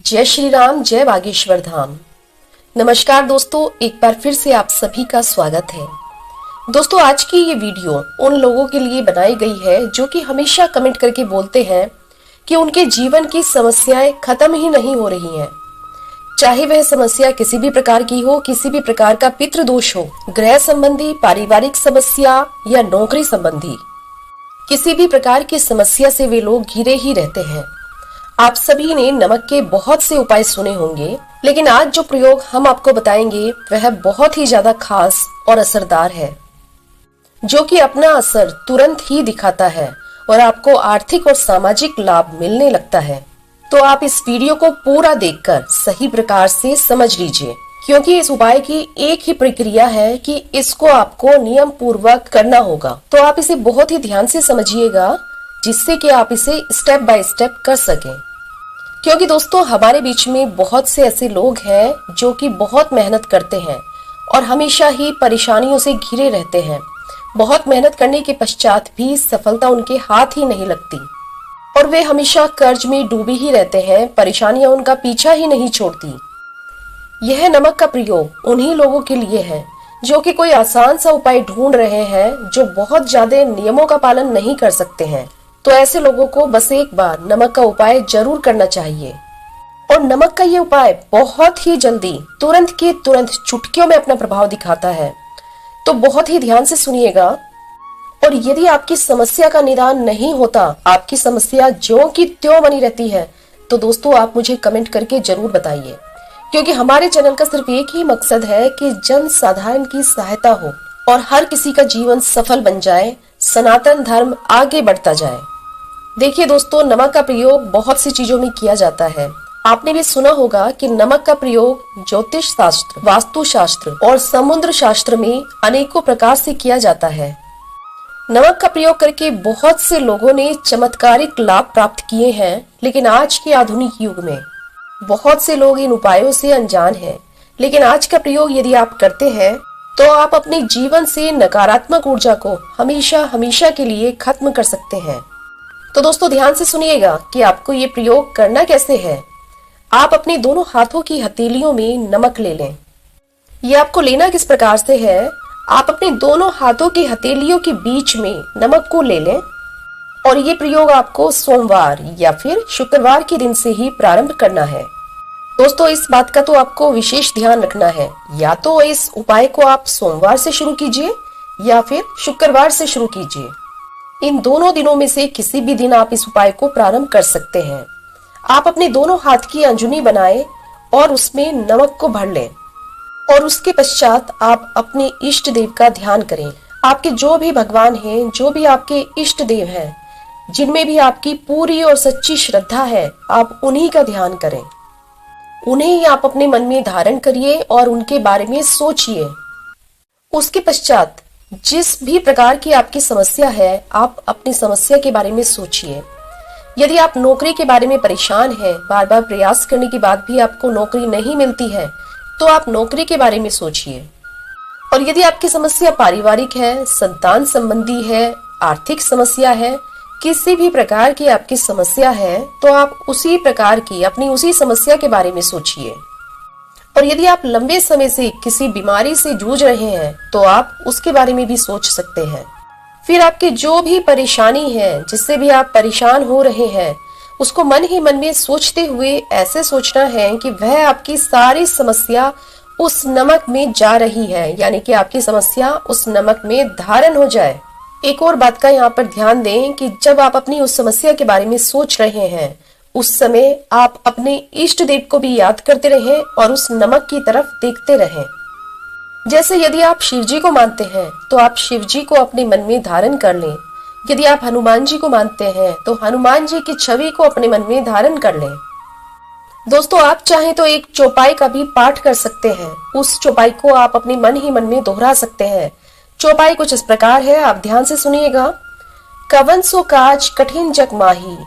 जय श्री राम, जय बागेश्वर धाम। नमस्कार दोस्तों, एक बार फिर से आप सभी का स्वागत है। दोस्तों, आज की ये वीडियो उन लोगों के लिए बनाई गई है जो कि हमेशा कमेंट करके बोलते हैं कि उनके जीवन की समस्याएं खत्म ही नहीं हो रही हैं। चाहे वह समस्या किसी भी प्रकार की हो, किसी भी प्रकार का पितृदोष हो, गृह संबंधी, पारिवारिक समस्या या नौकरी संबंधी, किसी भी प्रकार की समस्या से वे लोग घिरे ही रहते हैं। आप सभी ने नमक के बहुत से उपाय सुने होंगे, लेकिन आज जो प्रयोग हम आपको बताएंगे वह बहुत ही ज्यादा खास और असरदार है, जो कि अपना असर तुरंत ही दिखाता है और आपको आर्थिक और सामाजिक लाभ मिलने लगता है। तो आप इस वीडियो को पूरा देखकर सही प्रकार से समझ लीजिए, क्योंकि इस उपाय की एक ही प्रक्रिया है कि इसको आपको नियम पूर्वक करना होगा। तो आप इसे बहुत ही ध्यान से समझिएगा, जिससे कि आप इसे स्टेप बाय स्टेप कर सकें। क्योंकि दोस्तों, हमारे बीच में बहुत से ऐसे लोग हैं जो कि बहुत मेहनत करते हैं और हमेशा ही परेशानियों से घिरे रहते हैं। बहुत मेहनत करने के पश्चात भी सफलता उनके हाथ ही नहीं लगती और वे हमेशा कर्ज में डूबे ही रहते हैं। परेशानियां उनका पीछा ही नहीं छोड़ती। यह नमक का प्रयोग उन्हीं लोगों के लिए है जो कि कोई आसान सा उपाय ढूंढ रहे हैं, जो बहुत ज्यादा नियमों का पालन नहीं कर सकते हैं। तो ऐसे लोगों को बस एक बार नमक का उपाय जरूर करना चाहिए। और नमक का ये उपाय बहुत ही जल्दी, तुरंत के तुरंत, चुटकियों में अपना प्रभाव दिखाता है। तो बहुत ही ध्यान से सुनिएगा। और यदि आपकी समस्या का निदान नहीं होता, आपकी समस्या ज्यों की त्यों बनी रहती है, तो दोस्तों आप मुझे कमेंट करके जरूर बताइए, क्योंकि हमारे चैनल का सिर्फ एक ही मकसद है कि जन साधारण की सहायता हो और हर किसी का जीवन सफल बन जाए, सनातन धर्म आगे बढ़ता जाए। देखिए दोस्तों, नमक का प्रयोग बहुत सी चीजों में किया जाता है। आपने भी सुना होगा कि नमक का प्रयोग ज्योतिष शास्त्र, वास्तु शास्त्र और समुद्र शास्त्र में अनेकों प्रकार से किया जाता है। नमक का प्रयोग करके बहुत से लोगों ने चमत्कारिक लाभ प्राप्त किए हैं, लेकिन आज के आधुनिक युग में बहुत से लोग इन उपायों से अनजान हैं। लेकिन आज का प्रयोग यदि आप करते हैं तो आप अपने जीवन से नकारात्मक ऊर्जा को हमेशा हमेशा के लिए खत्म कर सकते हैं। तो दोस्तों ध्यान से सुनिएगा कि आपको ये प्रयोग करना कैसे है। आप अपने दोनों हाथों की हथेलियों में नमक ले लें। ये आपको लेना किस प्रकार से है, आप अपने दोनों हाथों की हथेलियों के बीच में नमक को ले लें और ये प्रयोग आपको सोमवार या फिर शुक्रवार के दिन से ही प्रारंभ करना है। दोस्तों, इस बात का तो आपको विशेष ध्यान रखना है, या तो इस उपाय को आप सोमवार से शुरू कीजिए या फिर शुक्रवार से शुरू कीजिए। इन दोनों दिनों में से किसी भी दिन आप इस उपाय को प्रारंभ कर सकते हैं। आप अपने दोनों हाथ की अंजुनी बनाएं और उसमें नमक को भर लें और उसके पश्चात आप अपने इष्ट देव का ध्यान करें। आपके जो भी भगवान हैं, जो भी आपके इष्ट देव हैं, जिनमें भी आपकी पूरी और सच्ची श्रद्धा है, आप उन्हीं का ध्यान करें। उन्हें ही आप अपने मन में धारण करिए और उनके बारे में सोचिए। उसके पश्चात जिस भी प्रकार की आपकी समस्या है, आप अपनी समस्या के बारे में सोचिए। यदि आप नौकरी के बारे में परेशान हैं, बार बार प्रयास करने के बाद भी आपको नौकरी नहीं मिलती है, तो आप नौकरी के बारे में सोचिए। और यदि आपकी समस्या पारिवारिक है, संतान संबंधी है, आर्थिक समस्या है, किसी भी प्रकार की आपकी समस्या है, तो आप उसी प्रकार की अपनी उसी समस्या के बारे में सोचिए। और यदि आप लंबे समय से किसी बीमारी से जूझ रहे हैं, तो आप उसके बारे में भी सोच सकते हैं। फिर आपकी जो भी परेशानी है, जिससे भी आप परेशान हो रहे हैं, उसको मन ही मन में सोचते हुए ऐसे सोचना है कि वह आपकी सारी समस्या उस नमक में जा रही है, यानी कि आपकी समस्या उस नमक में धारण हो जाए। एक और बात का यहाँ पर ध्यान दें कि जब आप अपनी उस समस्या के बारे में सोच रहे हैं, उस समय आप अपने इष्ट देव को भी याद करते रहें और उस नमक की तरफ देखते रहें। जैसे यदि आप शिव जी को मानते हैं तो आप शिव जी को अपने मन में धारण कर लें। यदि आप हनुमान जी को मानते हैं तो हनुमान जी की छवि को अपने मन में धारण कर लें। दोस्तों, आप चाहें तो एक चौपाई का भी पाठ कर सकते हैं। उस चौपाई को आप अपने मन ही मन में दोहरा सकते हैं। चौपाई कुछ इस प्रकार है, आप ध्यान से सुनिएगा। कवन सो काज कठिन जग माही,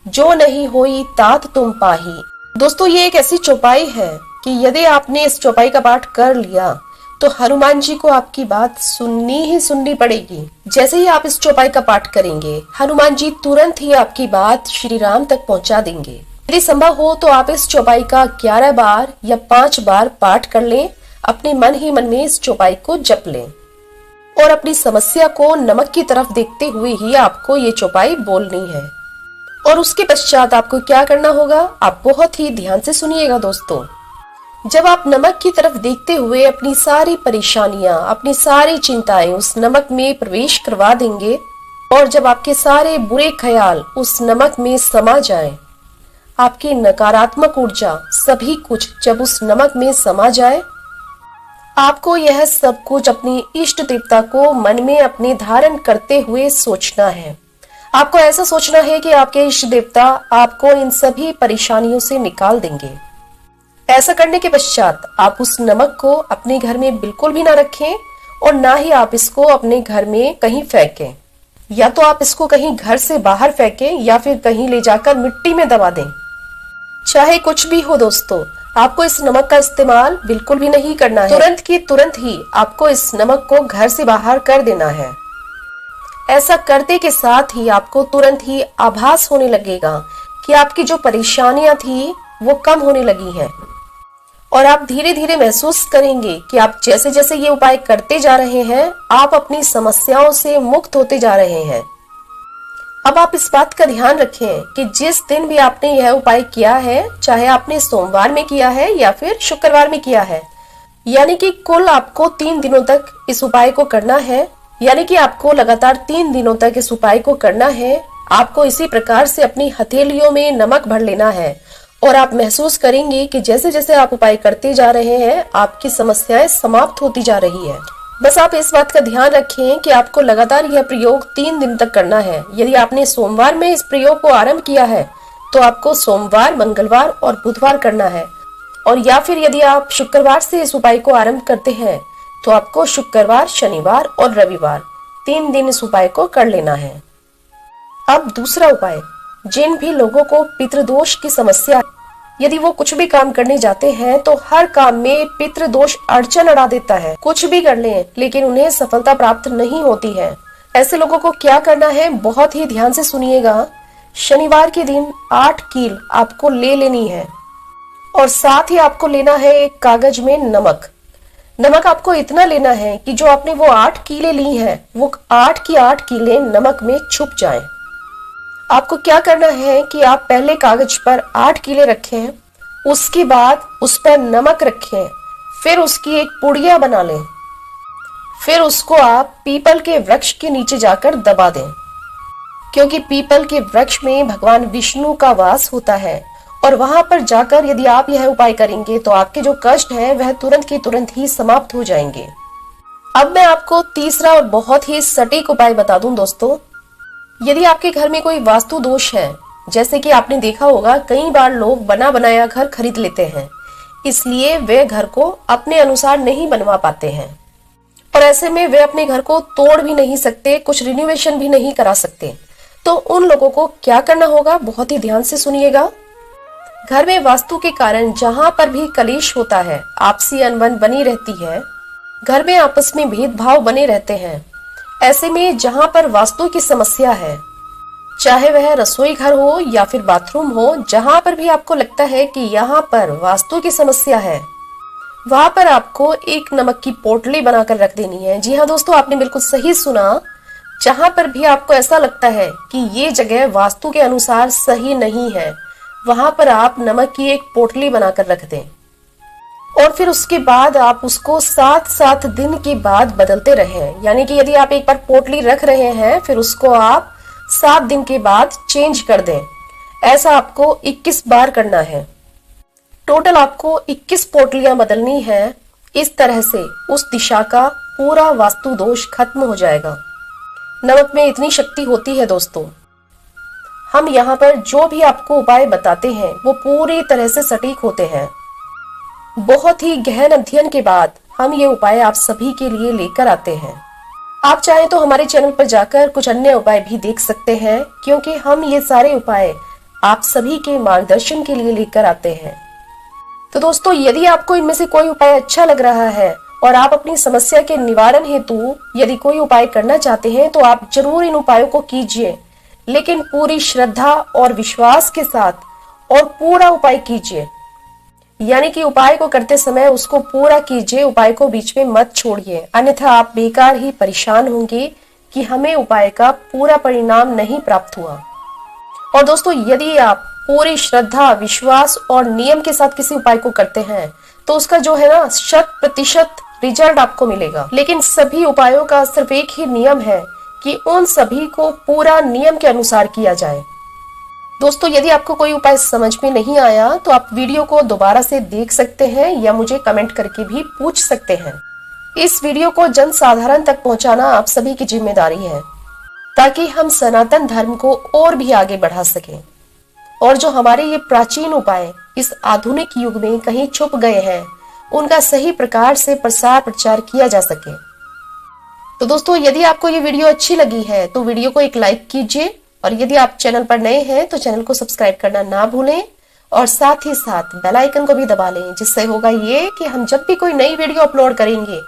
जो नहीं होई तात तुम पाही। दोस्तों, ये एक ऐसी चौपाई है कि यदि आपने इस चौपाई का पाठ कर लिया तो हनुमान जी को आपकी बात सुननी ही सुननी पड़ेगी। जैसे ही आप इस चौपाई का पाठ करेंगे, हनुमान जी तुरंत ही आपकी बात श्री राम तक पहुंचा देंगे। यदि संभव हो तो आप इस चौपाई का 11 बार या 5 बार पाठ कर लें। अपने मन ही मन में इस चौपाई को जप लें और अपनी समस्या को नमक की तरफ देखते हुए ही आपको ये चौपाई बोलनी है। और उसके पश्चात आपको क्या करना होगा, आप बहुत ही ध्यान से सुनिएगा दोस्तों। जब आप नमक की तरफ देखते हुए अपनी सारी परेशानियां, अपनी सारी चिंताएं उस नमक में प्रवेश करवा देंगे और जब आपके सारे बुरे ख्याल उस नमक में समा जाएं, आपकी नकारात्मक ऊर्जा सभी कुछ जब उस नमक में समा जाए, आपको यह सब कुछ अपनी इष्ट देवता को मन में अपने धारण करते हुए सोचना है। आपको ऐसा सोचना है कि आपके इष्ट देवता आपको इन सभी परेशानियों से निकाल देंगे। ऐसा करने के पश्चात आप उस नमक को अपने घर में बिल्कुल भी ना रखें और ना ही आप इसको अपने घर में कहीं फेंकें। या तो आप इसको कहीं घर से बाहर फेंकें या फिर कहीं ले जाकर मिट्टी में दबा दें। चाहे कुछ भी हो दोस्तों, आपको इस नमक का इस्तेमाल बिल्कुल भी नहीं करना है। तुरंत की तुरंत ही आपको इस नमक को घर से बाहर कर देना है। ऐसा करने के साथ ही आपको तुरंत ही आभास होने लगेगा कि आपकी जो परेशानियां थी वो कम होने लगी हैं और आप धीरे धीरे महसूस करेंगे कि आप जैसे जैसे ये उपाय करते जा रहे हैं, आप अपनी समस्याओं से मुक्त होते जा रहे हैं। अब आप इस बात का ध्यान रखें कि जिस दिन भी आपने यह उपाय किया है, चाहे आपने सोमवार में किया है या फिर शुक्रवार में किया है, यानी कि कुल आपको 3 दिनों तक इस उपाय को करना है। यानी कि आपको लगातार 3 दिनों तक इस उपाय को करना है। आपको इसी प्रकार से अपनी हथेलियों में नमक भर लेना है और आप महसूस करेंगे कि जैसे जैसे आप उपाय करते जा रहे हैं, आपकी समस्याएं समाप्त होती जा रही है। बस आप इस बात का ध्यान रखें कि आपको लगातार यह प्रयोग 3 दिन तक करना है। यदि आपने सोमवार में इस प्रयोग को आरंभ किया है तो आपको सोमवार, मंगलवार और बुधवार करना है। और या फिर यदि आप शुक्रवार से इस उपाय को आरंभ करते हैं तो आपको शुक्रवार, शनिवार और रविवार 3 दिन इस उपाय को कर लेना है। अब दूसरा उपाय, जिन भी लोगों को पितृदोष की समस्या, यदि वो कुछ भी काम करने जाते हैं तो हर काम में पितृदोष अड़चन अड़ा देता है। कुछ भी कर लें लेकिन उन्हें सफलता प्राप्त नहीं होती है। ऐसे लोगों को क्या करना है, बहुत ही ध्यान से सुनिएगा। शनिवार के दिन 8 कील आपको ले लेनी है और साथ ही आपको लेना है एक कागज में नमक। नमक आपको इतना लेना है कि जो आपने वो 8 कीलें ली हैं, वो 8 की 8 कीलें नमक में छुप जाएं। आपको क्या करना है कि आप पहले कागज पर 8 कीले रखें, उसके बाद उस पर नमक रखें, फिर उसकी एक पुड़िया बना लें, फिर उसको आप पीपल के वृक्ष के नीचे जाकर दबा दें, क्योंकि पीपल के वृक्ष में भगवान विष्णु का वास होता है। और वहां पर जाकर यदि आप यह उपाय करेंगे तो आपके जो कष्ट है वह तुरंत के तुरंत ही समाप्त हो जाएंगे। अब मैं आपको तीसरा और बहुत ही सटीक उपाय बता दूं दोस्तों। यदि आपके घर में कोई वास्तु दोष है, जैसे कि आपने देखा होगा कई बार लोग बना बनाया घर खरीद लेते हैं, इसलिए वे घर को अपने अनुसार नहीं बनवा पाते हैं और ऐसे में वे अपने घर को तोड़ भी नहीं सकते, कुछ रिनोवेशन भी नहीं करा सकते। तो उन लोगों को क्या करना होगा, बहुत ही ध्यान से सुनिएगा। घर में वास्तु के कारण जहां पर भी कलेश होता है, आपसी अनबन बनी रहती है, घर में आपस में भेदभाव बने रहते हैं, ऐसे में जहां पर वास्तु की समस्या है, चाहे वह रसोई घर हो या फिर बाथरूम हो, जहां पर भी आपको लगता है कि यहाँ पर वास्तु की समस्या है, वहां पर आपको एक नमक की पोटली बनाकर रख देनी है। जी हाँ दोस्तों, आपने बिल्कुल सही सुना। जहां पर भी आपको ऐसा लगता है कि ये जगह वास्तु के अनुसार सही नहीं है, वहां पर आप नमक की एक पोटली बनाकर रख दें और फिर उसके बाद आप उसको 7-7 दिन के बाद बदलते रहें। यानी कि यदि आप एक बार पोटली रख रहे हैं, फिर उसको आप 7 दिन के बाद चेंज कर दें। ऐसा आपको 21 बार करना है। टोटल आपको 21 पोटलियां बदलनी है। इस तरह से उस दिशा का पूरा वास्तु दोष खत्म हो जाएगा। नमक में इतनी शक्ति होती है दोस्तों। हम यहाँ पर जो भी आपको उपाय बताते हैं वो पूरी तरह से सटीक होते हैं। बहुत ही गहन अध्ययन के बाद हम ये उपाय आप सभी के लिए लेकर आते हैं। आप चाहें तो हमारे चैनल पर जाकर कुछ अन्य उपाय भी देख सकते हैं, क्योंकि हम ये सारे उपाय आप सभी के मार्गदर्शन के लिए लेकर आते हैं। तो दोस्तों, यदि आपको इनमें से कोई उपाय अच्छा लग रहा है और आप अपनी समस्या के निवारण हेतु यदि कोई उपाय करना चाहते हैं तो आप जरूर इन उपायों को कीजिए, लेकिन पूरी श्रद्धा और विश्वास के साथ और पूरा उपाय कीजिए। यानी कि उपाय को करते समय उसको पूरा कीजिए, उपाय को बीच में मत छोड़िए, अन्यथा आप बेकार ही परेशान होंगे कि हमें उपाय का पूरा परिणाम नहीं प्राप्त हुआ। और दोस्तों, यदि आप पूरी श्रद्धा, विश्वास और नियम के साथ किसी उपाय को करते हैं तो उसका जो है ना 100% रिजल्ट आपको मिलेगा। लेकिन सभी उपायों का सिर्फ एक ही नियम है कि उन सभी को पूरा नियम के अनुसार किया जाए। दोस्तों, यदि आपको कोई उपाय समझ में नहीं आया तो आप वीडियो को दोबारा से देख सकते हैं या मुझे कमेंट करके भी पूछ सकते हैं। इस वीडियो को जन साधारण तक पहुंचाना आप सभी की जिम्मेदारी है, ताकि हम सनातन धर्म को और भी आगे बढ़ा सकें और जो हमारे ये प्राचीन उपाय इस आधुनिक युग में कहीं छुप गए हैं उनका सही प्रकार से प्रसार प्रचार किया जा सके। तो दोस्तों, यदि आपको ये वीडियो अच्छी लगी है तो वीडियो को एक लाइक कीजिए, और यदि आप चैनल पर नए हैं तो चैनल को सब्सक्राइब करना ना भूलें और साथ ही साथ बेल आइकन को भी दबा लें, जिससे होगा ये कि हम जब भी कोई नई वीडियो अपलोड करेंगे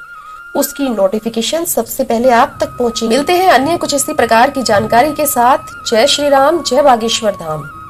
उसकी नोटिफिकेशन सबसे पहले आप तक पहुंचे। मिलते हैं अन्य कुछ इसी प्रकार की जानकारी के साथ। जय श्री राम, जय बागेश्वर धाम।